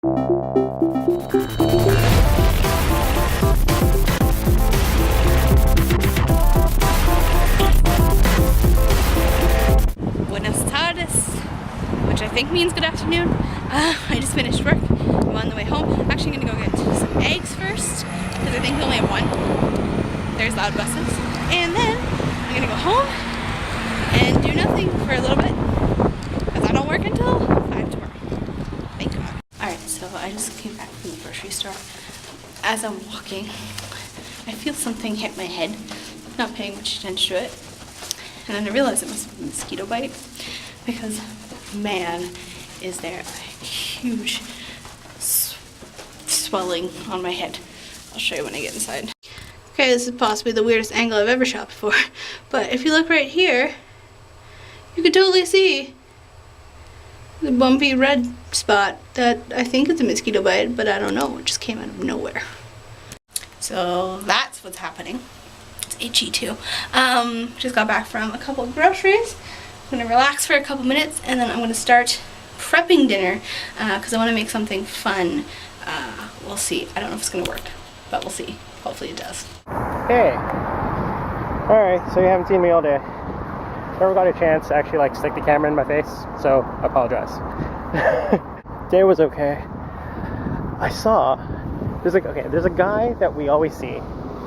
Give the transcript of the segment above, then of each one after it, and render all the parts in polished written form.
Buenas tardes, which I think means good afternoon. I just finished work. I'm on the way home. Actually, I'm gonna go get some eggs first because I think we only have one. There's loud buses. And then I'm gonna go home and do nothing for a little bit because I don't work until 5 tomorrow. Thank God. Alright, so I just came back from the grocery store. As I'm walking, I feel something hit my head. Not paying much attention to it. And then I realized it must be a mosquito bite because, man, is there a huge swelling on my head. I'll show you when I get inside. Okay, this is possibly the weirdest angle I've ever shot before, but if you look right here, you can totally see the bumpy red spot that I think is a mosquito bite, but I don't know, it just came out of nowhere. So that's what's happening. It's itchy too. Just got back from a couple of groceries. I'm gonna relax for a couple minutes and then I'm gonna start prepping dinner because I want to make something fun. We'll see. I don't know if it's gonna work, but we'll see. Hopefully it does. Hey. Alright, so you haven't seen me all day. Never got a chance to actually like stick the camera in my face, so I apologize. Day was okay. I saw there's a guy that we always see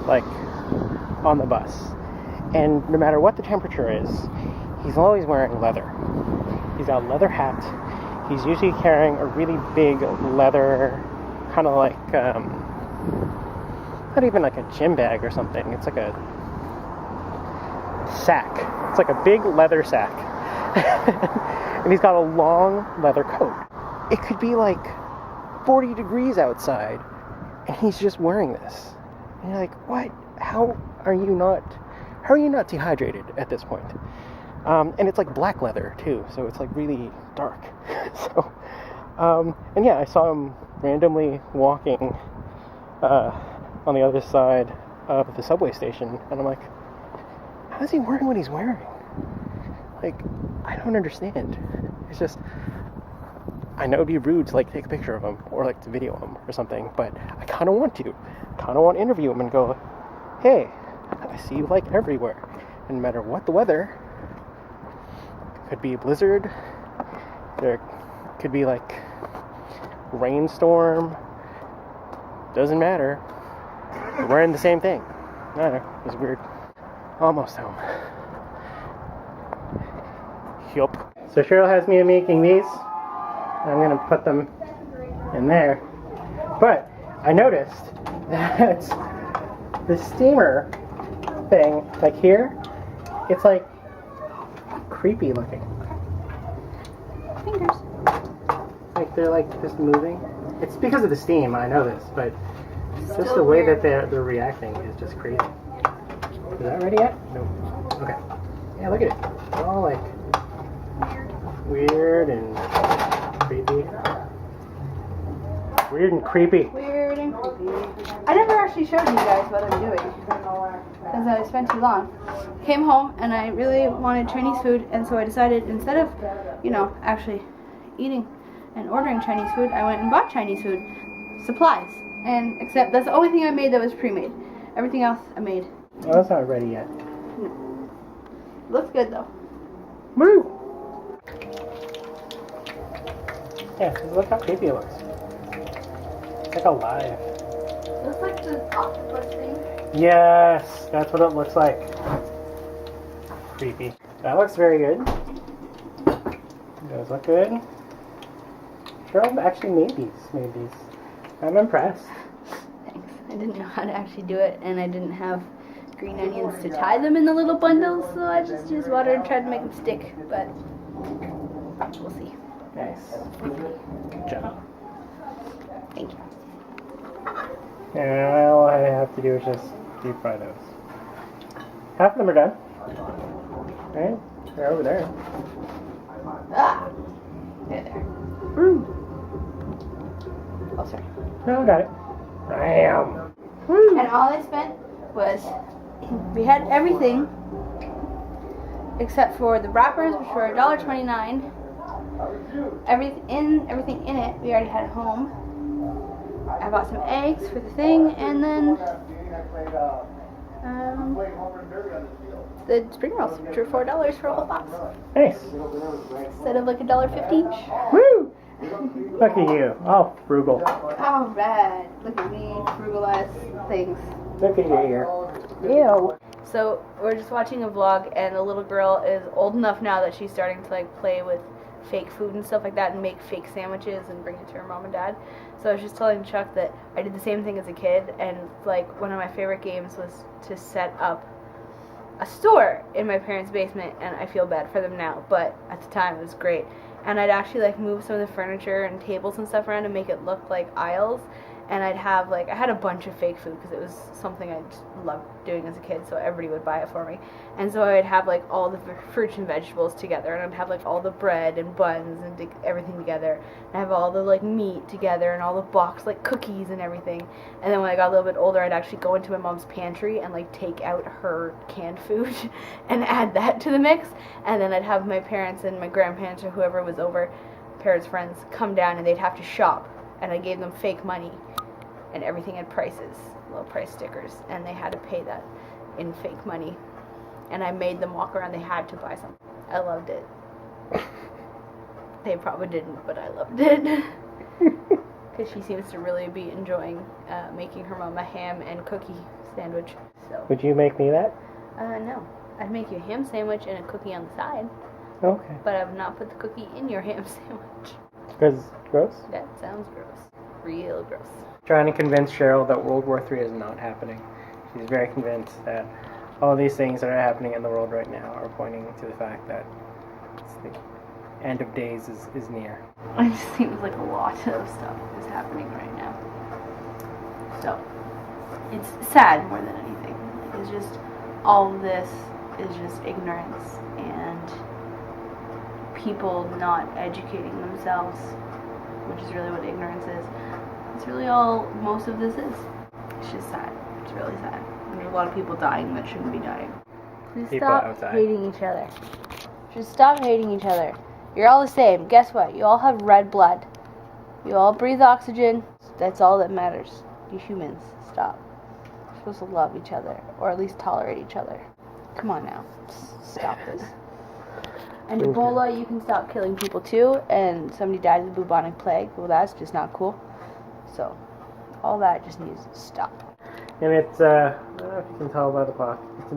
like on the bus, and no matter what the temperature is, he's always wearing leather. He's got a leather hat. He's usually carrying a really big leather kind of like not even like a gym bag or something. It's like a sack. It's like a big leather sack. And he's got a long leather coat. It could be like 40 degrees outside and he's just wearing this. And you're like, what? How are you not dehydrated at this point? And it's like black leather too, so it's like really dark. So, and yeah, I saw him randomly walking on the other side of the subway station, and I'm like, how is he wearing what he's wearing? Like, I don't understand. It's just, I know it'd be rude to like take a picture of him or like to video him or something, but I kind of want to. Kind of want to interview him and go, hey, I see you like everywhere, and no matter what the weather, could be a blizzard, there could be like rainstorm, doesn't matter, we're wearing the same thing. I don't know, it was weird. Almost home. Yup. So Cheryl has me making these. I'm gonna put them in there, but I noticed that the steamer thing, like here, it's like creepy looking. Fingers. Like they're like just moving. It's because of the steam, I know this, but just the way that they're reacting is just crazy. Is that ready yet? No. Okay. Yeah, look at it. It's all like weird and creepy. Weird and creepy. Weird and creepy. I never actually showed you guys what I'm doing because I spent too long. Came home and I really wanted Chinese food, and so I decided instead of, actually eating and ordering Chinese food, I went and bought Chinese food supplies. And except that's the only thing I made that was pre-made. Everything else I made. Oh, that's not ready yet. No. Looks good though. Woo! Yeah, look how creepy it looks. It's like alive. Looks like the octopus thing. Yes, that's what it looks like. Creepy. That looks very good. It does look good. Cheryl actually made these. I'm impressed. Thanks. I didn't know how to actually do it, and I didn't have green onions to tie them in the little bundles, so I just used water and tried to make them stick, but we'll see. Nice. Good job. Thank you. And all I have to do is just deep fry those. Half of them are done. Right? They're over there. Ah! There. Oh, sorry. No, I got it. Bam! And all I spent was, we had everything except for the wrappers, which were $1.29, everything in it we already had at home. I bought some eggs for the thing, and then the spring rolls, which were $4 for a whole box. Nice. Instead of like $1.50 each. Woo! Look at you. Oh, frugal. Alright, look at me, frugal ass things. Look at your ear. Ew. So we're just watching a vlog, and the little girl is old enough now that she's starting to like play with fake food and stuff like that and make fake sandwiches and bring it to her mom and dad. So I was just telling Chuck that I did the same thing as a kid, and like one of my favorite games was to set up a store in my parents' basement, and I feel bad for them now, but at the time it was great. And I'd actually like move some of the furniture and tables and stuff around to make it look like aisles. And I'd have like, I had a bunch of fake food because it was something I just loved doing as a kid, so everybody would buy it for me. And so I'd have like all the fruits and vegetables together, and I'd have like all the bread and buns and everything together. And I have all the like meat together and all the box like cookies and everything. And then when I got a little bit older, I'd actually go into my mom's pantry and like take out her canned food and add that to the mix. And then I'd have my parents and my grandparents or whoever was over, parents' friends, come down, and they'd have to shop. And I gave them fake money, and everything had prices, little price stickers, and they had to pay that in fake money. And I made them walk around. They had to buy something. I loved it. They probably didn't, but I loved it. Because she seems to really be enjoying making her mom a ham and cookie sandwich. So. Would you make me that? No. I'd make you a ham sandwich and a cookie on the side. Okay. But I would not put the cookie in your ham sandwich. Because it's gross? That sounds gross. Real gross. Trying to convince Cheryl that World War III is not happening. She's very convinced that all these things that are happening in the world right now are pointing to the fact that the end of days is near. It just seems like a lot of stuff is happening right now. So, it's sad more than anything. It's just, all of this is just ignorance and people not educating themselves, which is really what ignorance is. It's really all most of this is. It's just sad. It's really sad. And there's a lot of people dying that shouldn't be dying. Just People stop outside. hating each other. Just stop hating each other. You're all the same. Guess what? You all have red blood. You all breathe oxygen. That's all that matters. You humans, stop. You're supposed to love each other, or at least tolerate each other. Come on now. Stop this. And Ebola, you can stop killing people too, and somebody died of the bubonic plague. Well, that's just not cool. So, all that just needs to stop. And it's, I don't know if you can tell by the clock, it's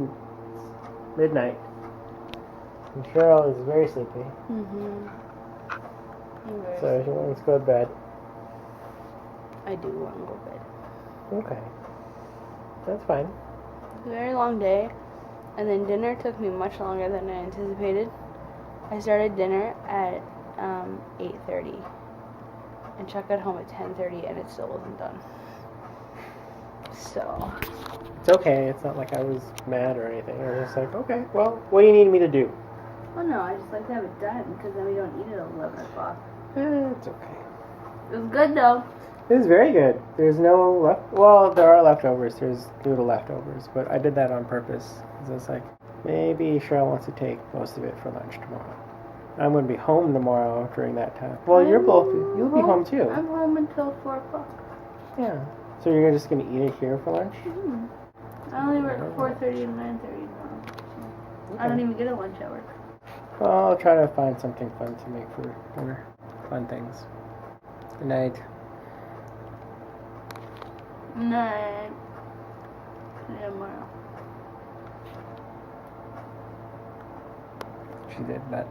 midnight. And Cheryl is very sleepy. Mm-hmm. So she wants to go to bed. I do want to go to bed. Okay. That's fine. It's a very long day, and then dinner took me much longer than I anticipated. I started dinner at 8:30, and Chuck got home at 10:30, and it still wasn't done. So. It's okay. It's not like I was mad or anything. I was just like, okay, well, what do you need me to do? Well, no, I just like to have it done, because then we don't eat it at 11 o'clock. It's okay. It was good, though. It was very good. There's no well, there are leftovers. There's noodle leftovers, but I did that on purpose. Because I was like, maybe Cheryl wants to take most of it for lunch tomorrow. I'm going to be home tomorrow during that time. Well, you'll be home too. I'm home until 4 o'clock. Yeah. So you're just going to eat it here for lunch? Mm-hmm. I only work 4:30 and 9:30 tomorrow. So I don't even get a lunch at work. Well, I'll try to find something fun to make for dinner. Fun things. Good night. Night. Tomorrow. She did that.